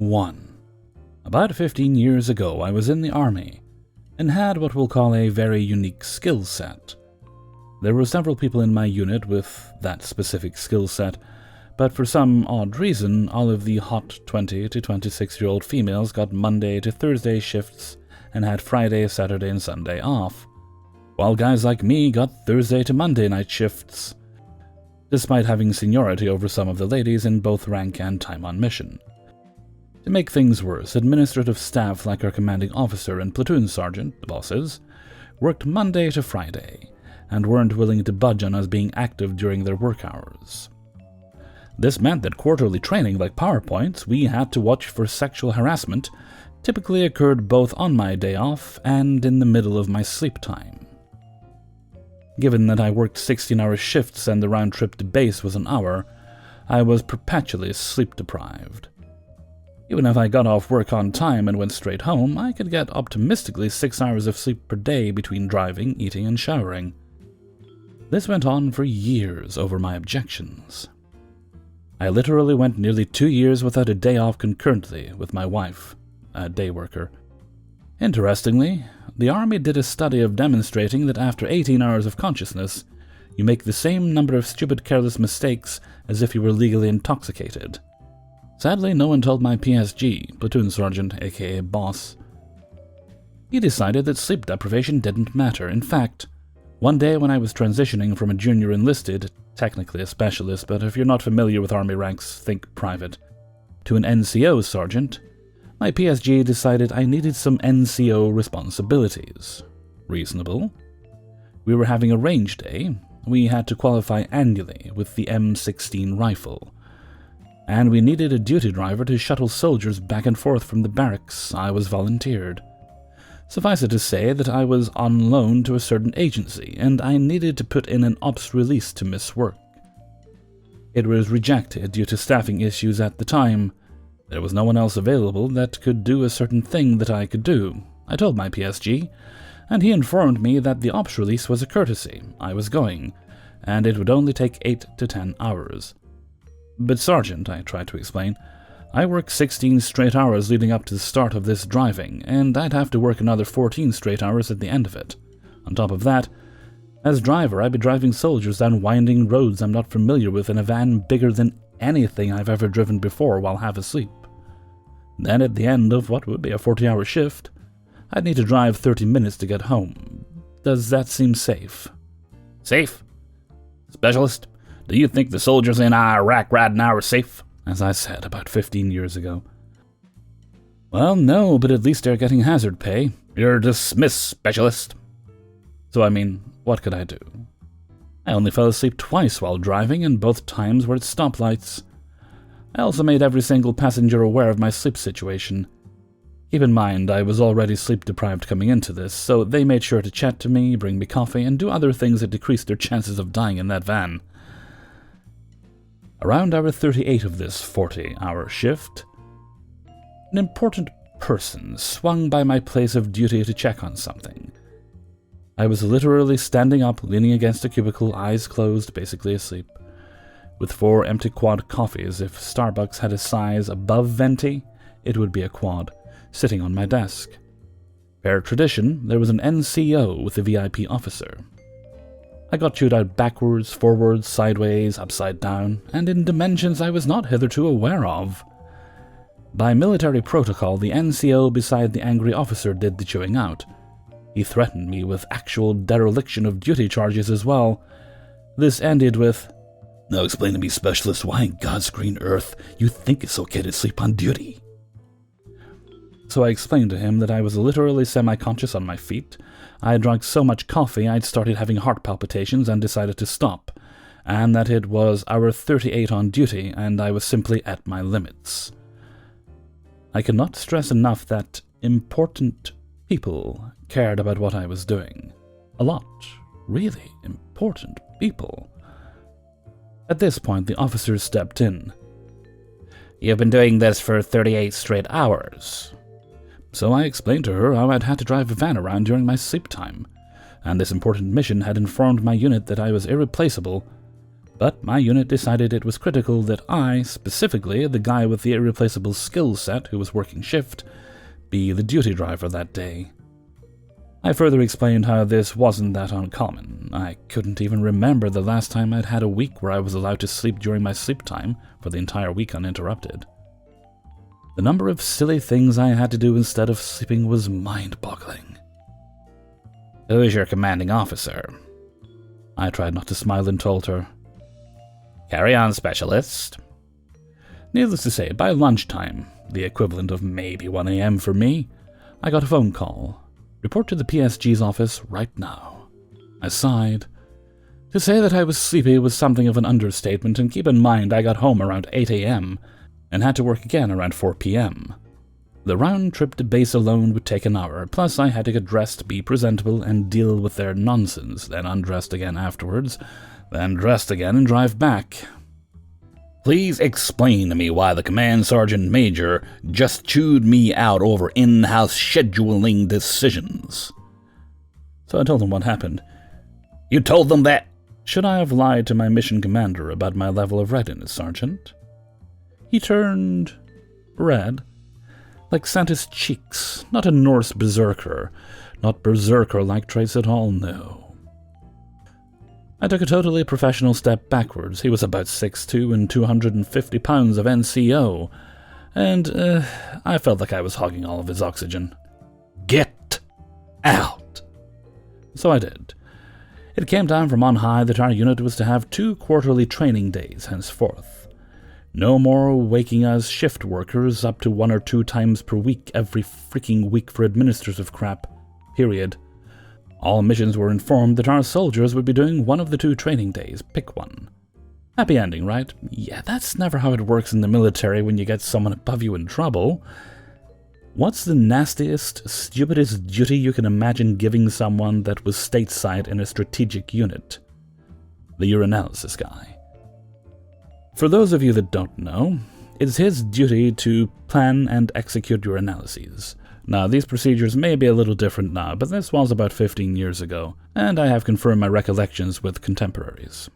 1. About 15 years ago, I was in the army and had what we'll call a very unique skill set. There were several people in my unit with that specific skill set, but for some odd reason, all of the hot 20 to 26-year-old females got Monday to Thursday shifts and had Friday, Saturday, and Sunday off, while guys like me got Thursday to Monday night shifts, despite having seniority over some of the ladies in both rank and time on mission. To make things worse, administrative staff like our commanding officer and platoon sergeant, the bosses, worked Monday to Friday, and weren't willing to budge on us being active during their work hours. This meant that quarterly training like PowerPoints we had to watch for sexual harassment typically occurred both on my day off and in the middle of my sleep time. Given that I worked 16-hour shifts and the round trip to base was an hour, I was perpetually sleep-deprived. Even if I got off work on time and went straight home, I could get optimistically 6 hours of sleep per day between driving, eating, and showering. This went on for years over my objections. I literally went nearly 2 years without a day off concurrently with my wife, a day worker. Interestingly, the Army did a study of demonstrating that after 18 hours of consciousness, you make the same number of stupid careless mistakes as if you were legally intoxicated. Sadly, no one told my PSG, platoon sergeant, aka boss. He decided that sleep deprivation didn't matter. In fact, one day when I was transitioning from a junior enlisted, technically a specialist, but if you're not familiar with Army ranks, think private, to an NCO sergeant, my PSG decided I needed some NCO responsibilities. Reasonable. We were having a range day. We had to qualify annually with the M16 rifle, and we needed a duty driver to shuttle soldiers back and forth from the barracks. I was volunteered. Suffice it to say that I was on loan to a certain agency, and I needed to put in an ops release to miss work. It was rejected due to staffing issues at the time. There was no one else available that could do a certain thing that I could do. I told my PSG, and he informed me that the ops release was a courtesy. I was going, and it would only take 8 to 10 hours. But Sergeant, I tried to explain, I work 16 straight hours leading up to the start of this driving, and I'd have to work another 14 straight hours at the end of it. On top of that, as driver, I'd be driving soldiers down winding roads I'm not familiar with in a van bigger than anything I've ever driven before while half asleep. Then at the end of what would be a 40-hour shift, I'd need to drive 30 minutes to get home. Does that seem safe? Safe? Specialist, do you think the soldiers in Iraq right now are safe? As I said about 15 years ago. Well, no, but at least they're getting hazard pay. You're dismissed, Specialist. So, I mean, what could I do? I only fell asleep twice while driving, and both times were at stoplights. I also made every single passenger aware of my sleep situation. Keep in mind, I was already sleep-deprived coming into this, so they made sure to chat to me, bring me coffee, and do other things that decreased their chances of dying in that van. Around hour 38 of this 40-hour shift, an important person swung by my place of duty to check on something. I was literally standing up, leaning against a cubicle, eyes closed, basically asleep, with 4 empty quad coffees. If Starbucks had a size above venti, it would be a quad, sitting on my desk. Per tradition, there was an NCO with a VIP officer. I got chewed out backwards, forwards, sideways, upside down, and in dimensions I was not hitherto aware of. By military protocol, the NCO beside the angry officer did the chewing out. He threatened me with actual dereliction of duty charges as well. This ended with, "Now explain to me, Specialist, why in God's green earth you think it's okay to sleep on duty?" So I explained to him that I was literally semi-conscious on my feet. I had drunk so much coffee I'd started having heart palpitations and decided to stop, and that it was hour 38 on duty and I was simply at my limits. I cannot stress enough that important people cared about what I was doing. A lot. Really important people. At this point, the officer stepped in. "You've been doing this for 38 straight hours." So I explained to her how I'd had to drive a van around during my sleep time, and this important mission had informed my unit that I was irreplaceable, But my unit decided it was critical that I, specifically the guy with the irreplaceable skill set who was working shift, be the duty driver that day. I further explained how this wasn't that uncommon. I couldn't even remember the last time I'd had a week where I was allowed to sleep during my sleep time for the entire week uninterrupted. The number of silly things I had to do instead of sleeping was mind-boggling. "Who is your commanding officer?" I tried not to smile and told her. "Carry on, specialist." Needless to say, by lunchtime, the equivalent of maybe 1 a.m. for me, I got a phone call. "Report to the PSG's office right now." I sighed. To say that I was sleepy was something of an understatement, and keep in mind I got home around 8 a.m. and had to work again around 4 p.m. The round trip to base alone would take an hour, plus I had to get dressed, be presentable, and deal with their nonsense, then undressed again afterwards, then dressed again and drive back. "Please explain to me why the command sergeant major just chewed me out over in-house scheduling decisions." So I told him what happened. "You told them that?" Should I have lied to my mission commander about my level of readiness, Sergeant? He turned red, like Santa's cheeks, not a Norse berserker, not berserker-like traits at all, no. I took a totally professional step backwards. He was about 6'2" and 250 pounds of NCO, and I felt like I was hogging all of his oxygen. "Get out!" So I did. It came down from on high that our unit was to have 2 quarterly training days henceforth. No more waking us shift workers up to 1 or 2 times per week every freaking week for administrative crap. Period. All missions were informed that our soldiers would be doing one of the 2 training days. Pick one. Happy ending, right? Yeah, that's never how it works in the military when you get someone above you in trouble. What's the nastiest, stupidest duty you can imagine giving someone that was stateside in a strategic unit? The urinalysis guy. For those of you that don't know, it's his duty to plan and execute your analyses. Now, these procedures may be a little different now, but this was about 15 years ago, and I have confirmed my recollections with contemporaries.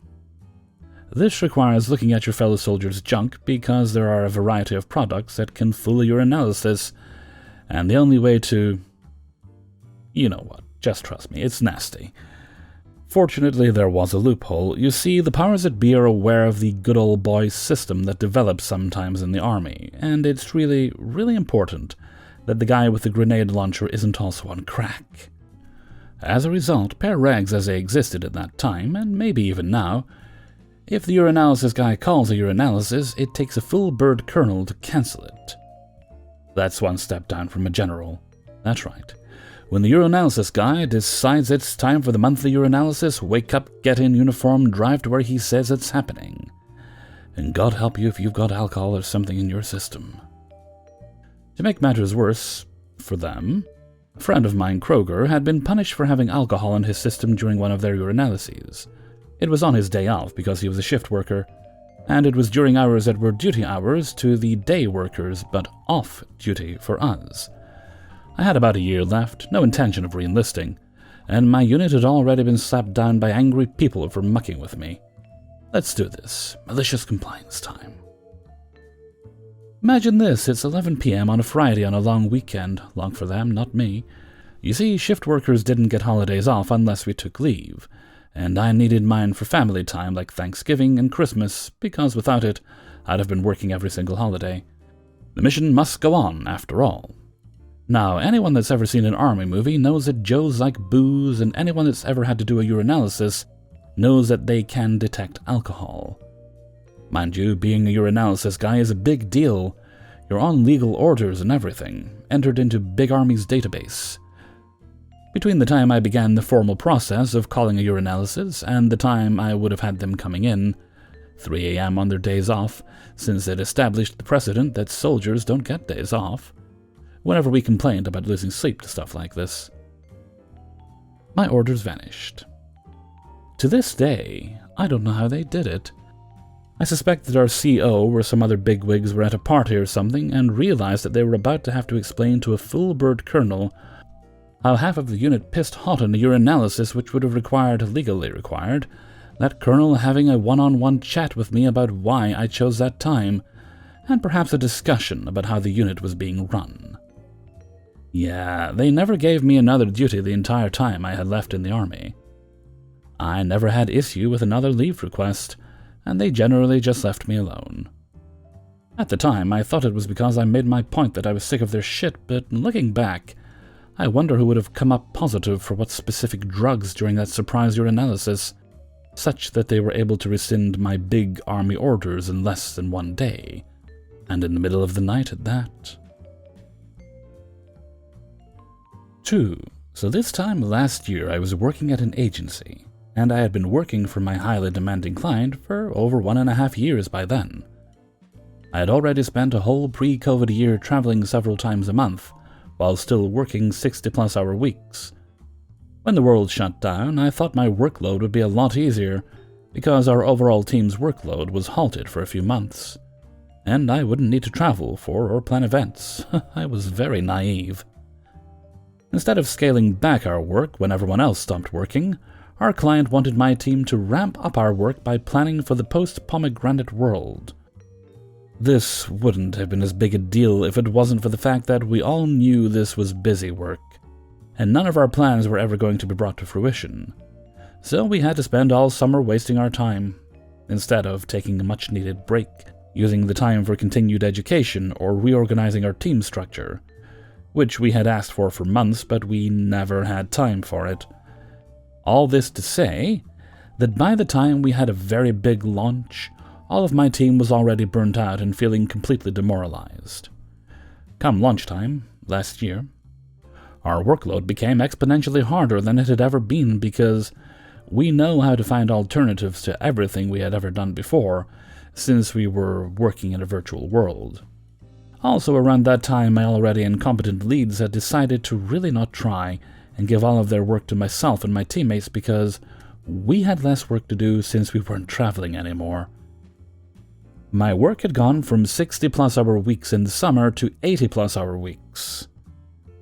This requires looking at your fellow soldiers' junk because there are a variety of products that can fool your analysis, and the only way to... You know what, just trust me, it's nasty. Fortunately, there was a loophole. You see, the powers that be are aware of the good old boy system that develops sometimes in the army, and it's really, really important that the guy with the grenade launcher isn't also on crack. As a result, pair regs as they existed at that time, and maybe even now, if the urinalysis guy calls a urinalysis, it takes a full bird colonel to cancel it. That's 1 step down from a general. That's right. When the urinalysis guy decides it's time for the monthly urinalysis, wake up, get in uniform, drive to where he says it's happening. And God help you if you've got alcohol or something in your system. To make matters worse, for them, a friend of mine, Kroger, had been punished for having alcohol in his system during one of their urinalyses. It was on his day off because he was a shift worker, and it was during hours that were duty hours to the day workers, but off duty for us. I had about a year left, no intention of re-enlisting, and my unit had already been slapped down by angry people for mucking with me. Let's do this. Malicious compliance time. Imagine this, it's 11 p.m. on a Friday on a long weekend. Long for them, not me. You see, shift workers didn't get holidays off unless we took leave, and I needed mine for family time like Thanksgiving and Christmas, because without it, I'd have been working every single holiday. The mission must go on, after all. Now, anyone that's ever seen an army movie knows that Joes like booze, and anyone that's ever had to do a urinalysis knows that they can detect alcohol. Mind you, being a urinalysis guy is a big deal. You're on legal orders and everything, entered into Big Army's database. Between the time I began the formal process of calling a urinalysis and the time I would have had them coming in, 3 a.m. on their days off, since it established the precedent that soldiers don't get days off, whenever we complained about losing sleep to stuff like this, my orders vanished. To this day, I don't know how they did it. I suspect that our CO or some other bigwigs were at a party or something and realized that they were about to have to explain to a full-bird colonel how half of the unit pissed hot in a urinalysis which would have legally required that colonel having a one-on-one chat with me about why I chose that time, and perhaps a discussion about how the unit was being run. Yeah, they never gave me another duty the entire time I had left in the army. I never had issue with another leave request, and they generally just left me alone. At the time, I thought it was because I made my point that I was sick of their shit, but looking back, I wonder who would have come up positive for what specific drugs during that surprise urinalysis, such that they were able to rescind my big army orders in less than 1 day, and in the middle of the night at that. 2. So this time last year I was working at an agency, and I had been working for my highly demanding client for over 1.5 years by then. I had already spent a whole pre-COVID year traveling several times a month, while still working 60-plus hour weeks. When the world shut down, I thought my workload would be a lot easier, because our overall team's workload was halted for a few months, and I wouldn't need to travel for or plan events. I was very naive. Instead of scaling back our work when everyone else stopped working, our client wanted my team to ramp up our work by planning for the post-pomegranate world. This wouldn't have been as big a deal if it wasn't for the fact that we all knew this was busy work, and none of our plans were ever going to be brought to fruition. So we had to spend all summer wasting our time, instead of taking a much-needed break, using the time for continued education or reorganizing our team structure, which we had asked for months, but we never had time for it. All this to say that by the time we had a very big launch, all of my team was already burnt out and feeling completely demoralized. Come lunchtime, last year, our workload became exponentially harder than it had ever been because we know how to find alternatives to everything we had ever done before, since we were working in a virtual world. Also around that time, my already incompetent leads had decided to really not try and give all of their work to myself and my teammates because we had less work to do since we weren't traveling anymore. My work had gone from 60-plus hour weeks in the summer to 80-plus hour weeks.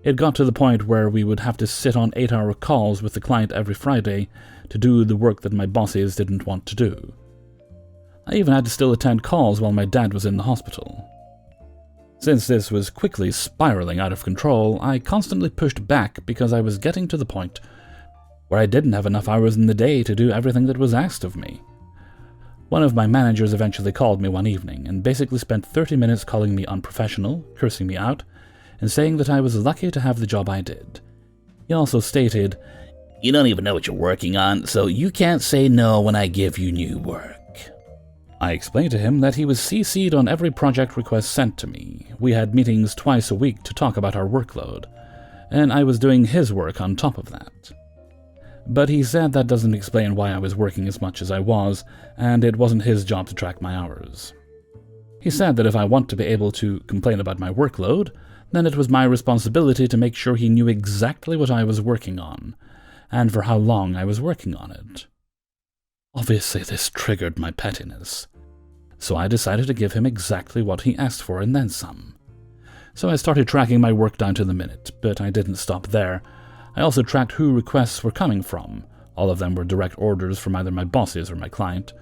It got to the point where we would have to sit on 8-hour calls with the client every Friday to do the work that my bosses didn't want to do. I even had to still attend calls while my dad was in the hospital. Since this was quickly spiraling out of control, I constantly pushed back because I was getting to the point where I didn't have enough hours in the day to do everything that was asked of me. One of my managers eventually called me one evening and basically spent 30 minutes calling me unprofessional, cursing me out, and saying that I was lucky to have the job I did. He also stated, "You don't even know what you're working on, so you can't say no when I give you new work." I explained to him that he was CC'd on every project request sent to me. We had meetings twice a week to talk about our workload, and I was doing his work on top of that. But he said that doesn't explain why I was working as much as I was, and it wasn't his job to track my hours. He said that if I want to be able to complain about my workload, then it was my responsibility to make sure he knew exactly what I was working on, and for how long I was working on it. Obviously, this triggered my pettiness, so I decided to give him exactly what he asked for and then some. So I started tracking my work down to the minute, but I didn't stop there. I also tracked who requests were coming from. All of them were direct orders from either my bosses or my client.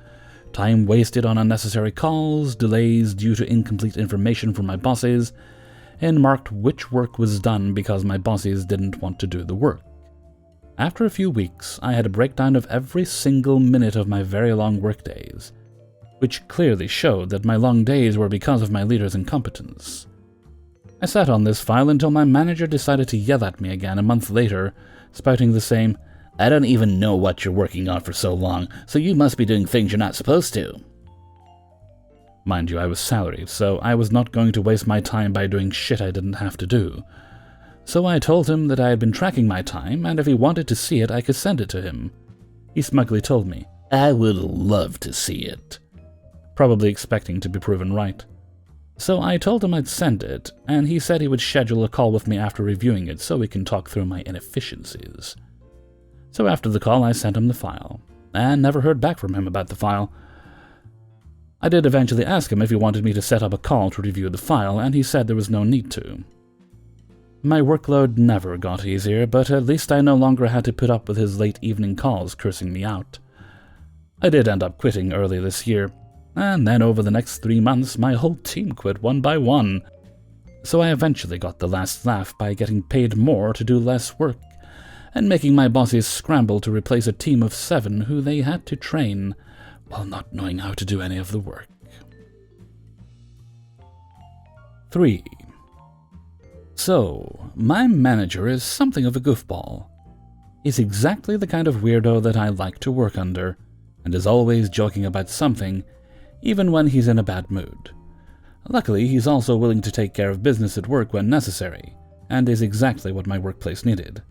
Time wasted on unnecessary calls, delays due to incomplete information from my bosses, and marked which work was done because my bosses didn't want to do the work. After a few weeks, I had a breakdown of every single minute of my very long workdays, which clearly showed that my long days were because of my leader's incompetence. I sat on this file until my manager decided to yell at me again a month later, spouting the same, "I don't even know what you're working on for so long, so you must be doing things you're not supposed to." Mind you, I was salaried, so I was not going to waste my time by doing shit I didn't have to do. So I told him that I had been tracking my time, and if he wanted to see it, I could send it to him. He smugly told me, "I would love to see it," probably expecting to be proven right. So I told him I'd send it, and he said he would schedule a call with me after reviewing it so we can talk through my inefficiencies. So after the call, I sent him the file, and never heard back from him about the file. I did eventually ask him if he wanted me to set up a call to review the file, and he said there was no need to. My workload never got easier, but at least I no longer had to put up with his late evening calls cursing me out. I did end up quitting early this year, and then over the next 3 months my whole team quit one by one. So I eventually got the last laugh by getting paid more to do less work, and making my bosses scramble to replace a team of 7 who they had to train, while not knowing how to do any of the work. 3. So, my manager is something of a goofball. He's exactly the kind of weirdo that I like to work under, and is always joking about something, even when he's in a bad mood. Luckily, he's also willing to take care of business at work when necessary, and is exactly what my workplace needed.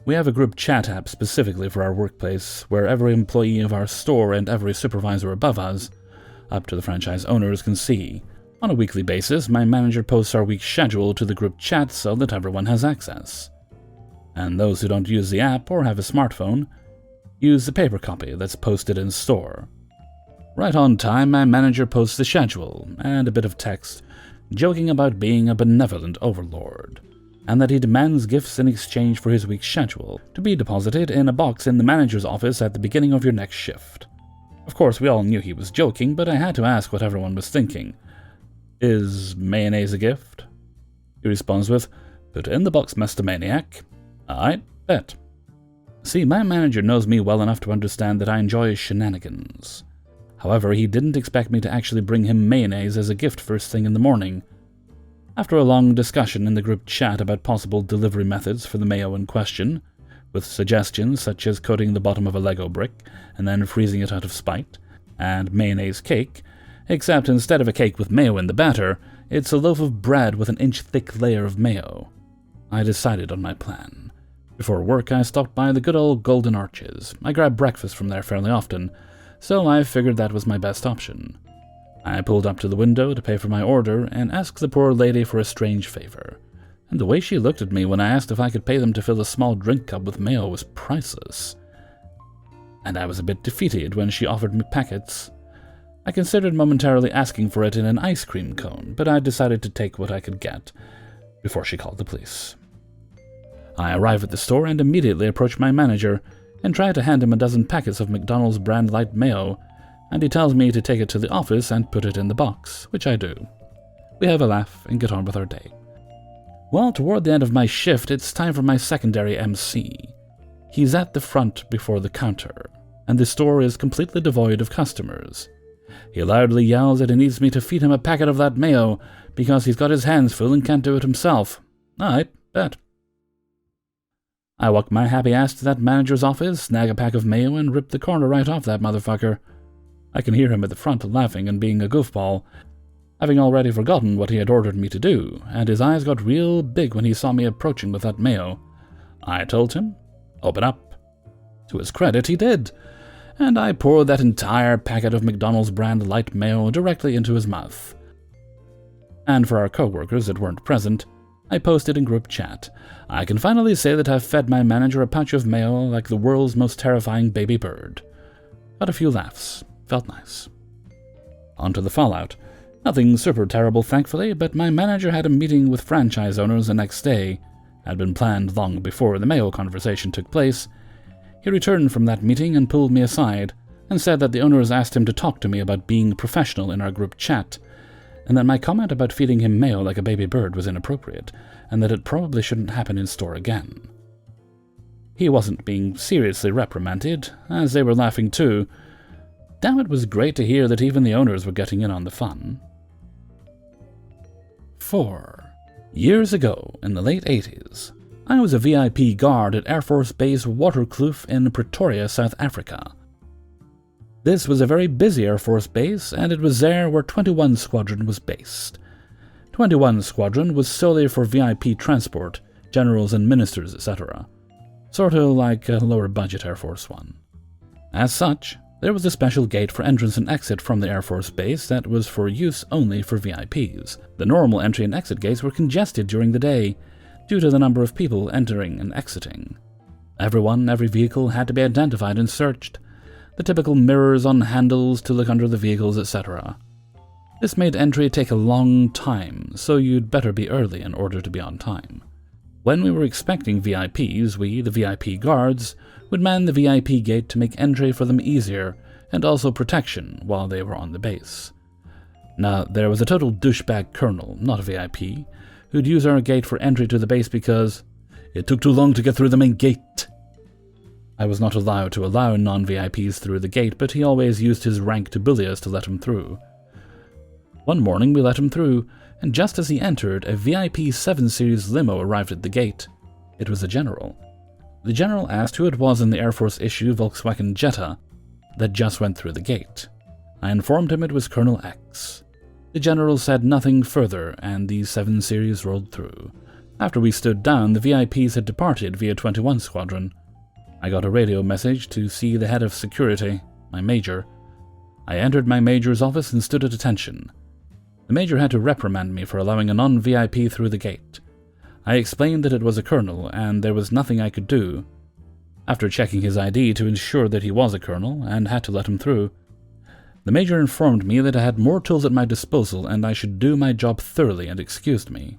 We have a group chat app specifically for our workplace, where every employee of our store and every supervisor above us, up to the franchise owners, can see. On a weekly basis, my manager posts our week's schedule to the group chat so that everyone has access. And those who don't use the app or have a smartphone, use the paper copy that's posted in store. Right on time, my manager posts the schedule and a bit of text, joking about being a benevolent overlord, and that he demands gifts in exchange for his week's schedule, to be deposited in a box in the manager's office at the beginning of your next shift. Of course, we all knew he was joking, but I had to ask what everyone was thinking. Is mayonnaise a gift? He responds with, "Put it in the box, Mr. Maniac." I bet. See, my manager knows me well enough to understand that I enjoy shenanigans. However, he didn't expect me to actually bring him mayonnaise as a gift first thing in the morning. After a long discussion in the group chat about possible delivery methods for the mayo in question, with suggestions such as coating the bottom of a Lego brick and then freezing it out of spite, and mayonnaise cake, except instead of a cake with mayo in the batter, it's a loaf of bread with an inch-thick layer of mayo, I decided on my plan. Before work, I stopped by the good old Golden Arches. I grab breakfast from there fairly often, so I figured that was my best option. I pulled up to the window to pay for my order and asked the poor lady for a strange favor, and the way she looked at me when I asked if I could pay them to fill a small drink cup with mayo was priceless. And I was a bit defeated when she offered me packets. I considered momentarily asking for it in an ice cream cone, but I decided to take what I could get before she called the police. I arrive at the store and immediately approach my manager and try to hand him a dozen packets of McDonald's brand light mayo, and he tells me to take it to the office and put it in the box, which I do. We have a laugh and get on with our day. Well, toward the end of my shift, it's time for my secondary MC. He's at the front before the counter, and the store is completely devoid of customers. He loudly yells that he needs me to feed him a packet of that mayo because he's got his hands full and can't do it himself. I bet. I walk my happy ass to that manager's office, snag a pack of mayo, and rip the corner right off that motherfucker. I can hear him at the front laughing and being a goofball, having already forgotten what he had ordered me to do, and his eyes got real big when he saw me approaching with that mayo. I told him, "Open up." To his credit, he did, and I poured that entire packet of McDonald's brand light mayo directly into his mouth. And for our co-workers that weren't present, I posted in group chat, "I can finally say that I've fed my manager a pouch of mayo like the world's most terrifying baby bird." Got a few laughs. Felt nice. On to the fallout. Nothing super terrible, thankfully, but my manager had a meeting with franchise owners the next day. Had been planned long before the mayo conversation took place. He returned from that meeting and pulled me aside, and said that the owners asked him to talk to me about being professional in our group chat, and that my comment about feeding him mayo like a baby bird was inappropriate, and that it probably shouldn't happen in store again. He wasn't being seriously reprimanded, as they were laughing too. Damn, it was great to hear that even the owners were getting in on the fun. 4. Years ago, in the late 80s, I was a VIP guard at Air Force Base Waterkloof in Pretoria, South Africa. This was a very busy Air Force base, and it was there where 21 Squadron was based. 21 Squadron was solely for VIP transport, generals and ministers, etc. Sort of like a lower-budget Air Force One. As such, there was a special gate for entrance and exit from the Air Force Base that was for use only for VIPs. The normal entry and exit gates were congested during the day, due to the number of people entering and exiting. Every vehicle had to be identified and searched. The typical mirrors on handles to look under the vehicles, etc. This made entry take a long time, so you'd better be early in order to be on time. When we were expecting VIPs, we, the VIP guards, would man the VIP gate to make entry for them easier and also protection while they were on the base. Now, there was a total douchebag colonel, not a VIP, who'd use our gate for entry to the base because it took too long to get through the main gate. I was not allowed to allow non-VIPs through the gate, but he always used his rank to bully us to let him through. One morning we let him through, and just as he entered, a VIP 7 Series limo arrived at the gate. It was a general. The general asked who it was in the Air Force issue Volkswagen Jetta that just went through the gate. I informed him it was Colonel X. The general said nothing further, and the 7 Series rolled through. After we stood down, the VIPs had departed via 21 Squadron. I got a radio message to see the head of security, my major. I entered my major's office and stood at attention. The major had to reprimand me for allowing a non-VIP through the gate. I explained that it was a colonel, and there was nothing I could do. After checking his ID to ensure that he was a colonel, and had to let him through, the major informed me that I had more tools at my disposal and I should do my job thoroughly and excused me.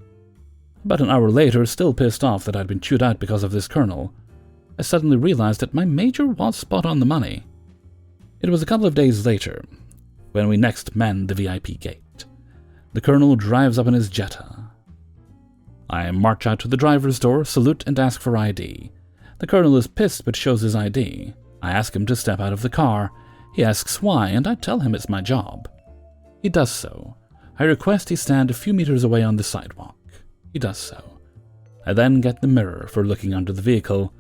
About an hour later, still pissed off that I'd been chewed out because of this colonel, I suddenly realized that my major was spot on the money. It was a couple of days later, when we next manned the VIP gate. The colonel drives up in his Jetta. I march out to the driver's door, salute, and ask for ID. The colonel is pissed but shows his ID. I ask him to step out of the car. He asks why, and I tell him it's my job. He does so. I request he stand a few meters away on the sidewalk. He does so. I then get the mirror for looking under the vehicle,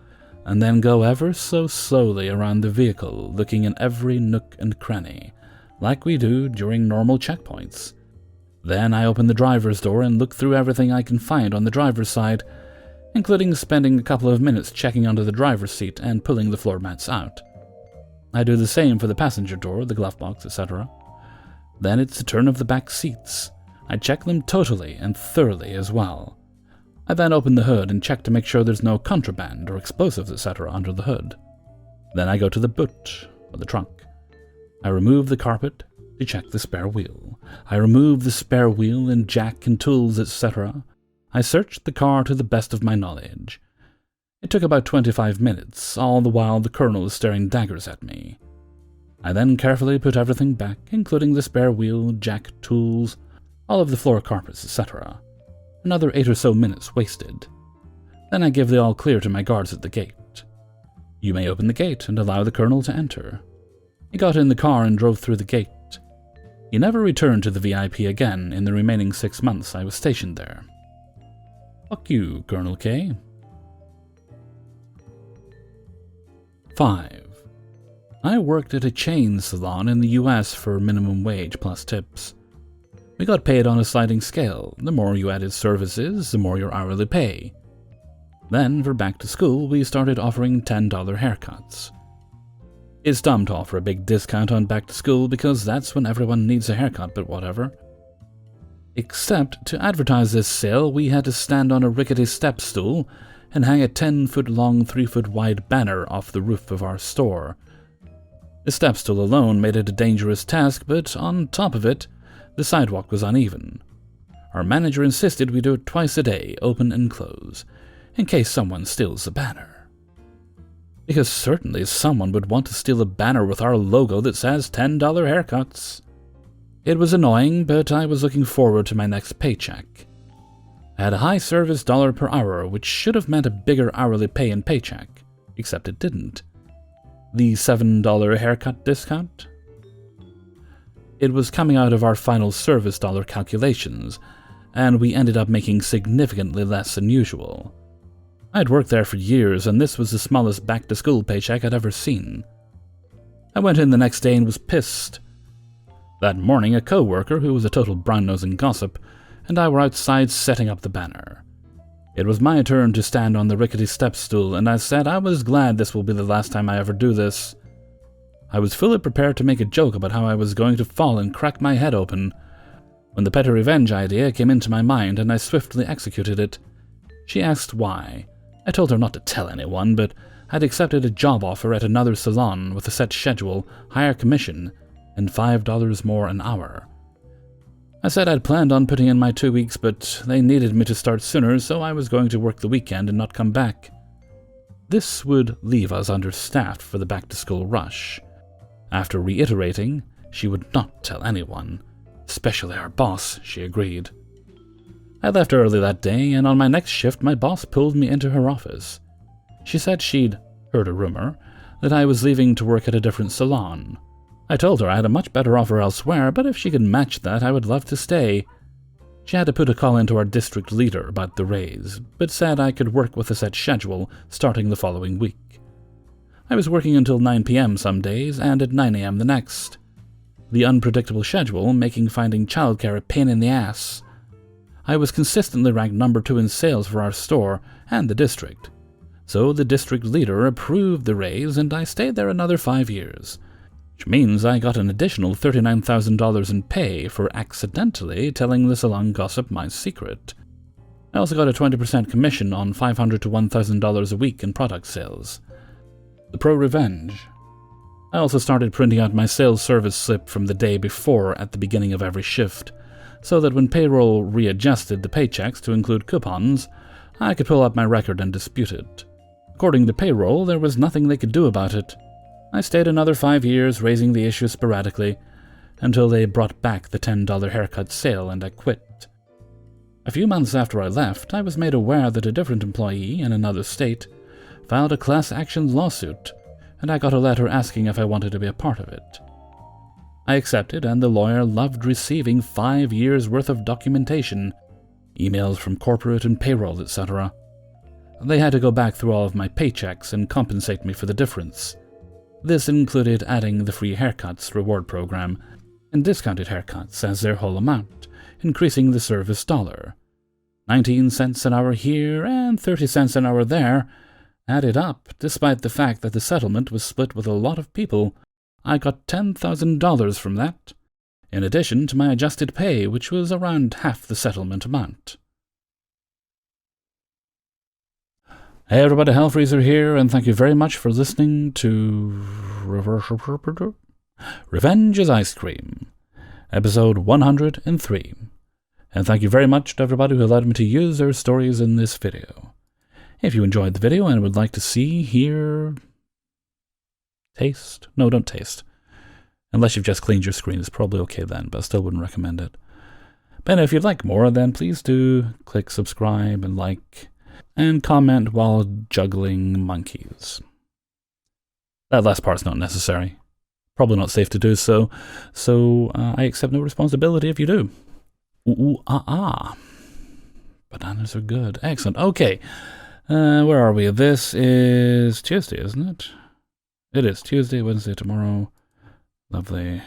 and then go ever so slowly around the vehicle, looking in every nook and cranny, like we do during normal checkpoints. Then I open the driver's door and look through everything I can find on the driver's side, including spending a couple of minutes checking under the driver's seat and pulling the floor mats out. I do the same for the passenger door, the glove box, etc. Then it's the turn of the back seats. I check them totally and thoroughly as well. I then open the hood and check to make sure there's no contraband or explosives, etc. under the hood. Then I go to the boot, or the trunk. I remove the carpet to check the spare wheel. I remove the spare wheel and jack and tools, etc. I searched the car to the best of my knowledge. It took about 25 minutes, all the while the colonel is staring daggers at me. I then carefully put everything back, including the spare wheel, jack, tools, all of the floor carpets, etc. Another 8 or so minutes wasted. Then I give the all clear to my guards at the gate. You may open the gate and allow the colonel to enter. He got in the car and drove through the gate. He never returned to the VIP again in the remaining 6 months I was stationed there. Fuck you, Colonel K. 5. I worked at a chain salon in the US for minimum wage plus tips. We got paid on a sliding scale. The more you added services, the more your hourly pay. Then, for back to school, we started offering $10 haircuts. It's dumb to offer a big discount on back to school because that's when everyone needs a haircut, but whatever. Except, to advertise this sale, we had to stand on a rickety step stool and hang a 10-foot-long, 3-foot-wide banner off the roof of our store. The step stool alone made it a dangerous task, but on top of it, the sidewalk was uneven. Our manager insisted we do it twice a day, open and close, in case someone steals the banner. Because certainly someone would want to steal a banner with our logo that says $10 haircuts. It was annoying, but I was looking forward to my next paycheck. I had a high service dollar per hour, which should have meant a bigger hourly pay and paycheck, except it didn't. The $7 haircut discount? It was coming out of our final service dollar calculations, and we ended up making significantly less than usual. I'd worked there for years, and this was the smallest back-to-school paycheck I'd ever seen. I went in the next day and was pissed. That morning, a co-worker, who was a total brown-nosing gossip, and I were outside setting up the banner. It was my turn to stand on the rickety step stool, and I said I was glad this will be the last time I ever do this. I was fully prepared to make a joke about how I was going to fall and crack my head open, when the PettyRevenge idea came into my mind and I swiftly executed it. She asked why. I told her not to tell anyone, but I'd accepted a job offer at another salon with a set schedule, higher commission, and $5 more an hour. I said I'd planned on putting in my 2 weeks, but they needed me to start sooner, so I was going to work the weekend and not come back. This would leave us understaffed for the back-to-school rush. After reiterating she would not tell anyone, especially our boss, she agreed. I left early that day, and on my next shift my boss pulled me into her office. She said she'd heard a rumor that I was leaving to work at a different salon. I told her I had a much better offer elsewhere, but if she could match that, I would love to stay. She had to put a call into our district leader about the raise, but said I could work with a set schedule starting the following week. I was working until 9 p.m. some days and at 9 a.m. the next. The unpredictable schedule making finding childcare a pain in the ass. I was consistently ranked number 2 in sales for our store and the district. So the district leader approved the raise and I stayed there another 5 years. Which means I got an additional $39,000 in pay for accidentally telling the salon gossip my secret. I also got a 20% commission on $500 to $1,000 a week in product sales. The PettyRevenge. I also started printing out my sales service slip from the day before at the beginning of every shift, so that when payroll readjusted the paychecks to include coupons, I could pull up my record and dispute it. According to payroll, there was nothing they could do about it. I stayed another 5 years, raising the issue sporadically, until they brought back the $10 haircut sale and I quit. A few months after I left, I was made aware that a different employee in another state filed a class action lawsuit, and I got a letter asking if I wanted to be a part of it. I accepted, and the lawyer loved receiving 5 years' worth of documentation, emails from corporate and payroll, etc. They had to go back through all of my paychecks and compensate me for the difference. This included adding the free haircuts reward program and discounted haircuts as their whole amount, increasing the service dollar. 19 cents an hour here and 30 cents an hour there added up, despite the fact that the settlement was split with a lot of people. I got $10,000 from that, in addition to my adjusted pay, which was around half the settlement amount. Hey everybody, Hellfreezer here, and thank you very much for listening to Revenge is Ice Cream, episode 103. And thank you very much to everybody who allowed me to use their stories in this video. If you enjoyed the video and would like to see, hear, taste, no, don't taste. Unless you've just cleaned your screen, it's probably okay then, but I still wouldn't recommend it. But if you'd like more, then please do click subscribe and like, and comment while juggling monkeys. That last part's not necessary. Probably not safe to do so, I accept no responsibility if you do. Ooh, Bananas are good. Excellent. Okay, where are we? This is Tuesday, isn't it? It is Tuesday, Wednesday, tomorrow. Lovely.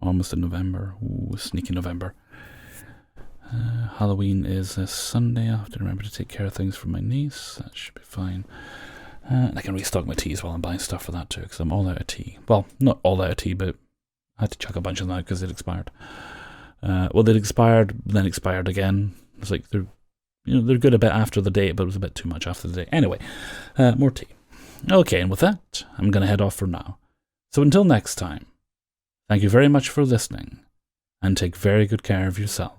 Almost in November. Ooh, sneaky November. Halloween is this Sunday. I have to remember to take care of things for my niece. That should be fine. I can restock my teas while I'm buying stuff for that too, because I'm all out of tea. Well, not all out of tea, but I had to chuck a bunch of them out because it expired. Well, it expired, then expired again. It's like they're good a bit after the date, but it was a bit too much after the date. Anyway, more tea. Okay, and with that, I'm going to head off for now. So until next time, thank you very much for listening, and take very good care of yourself.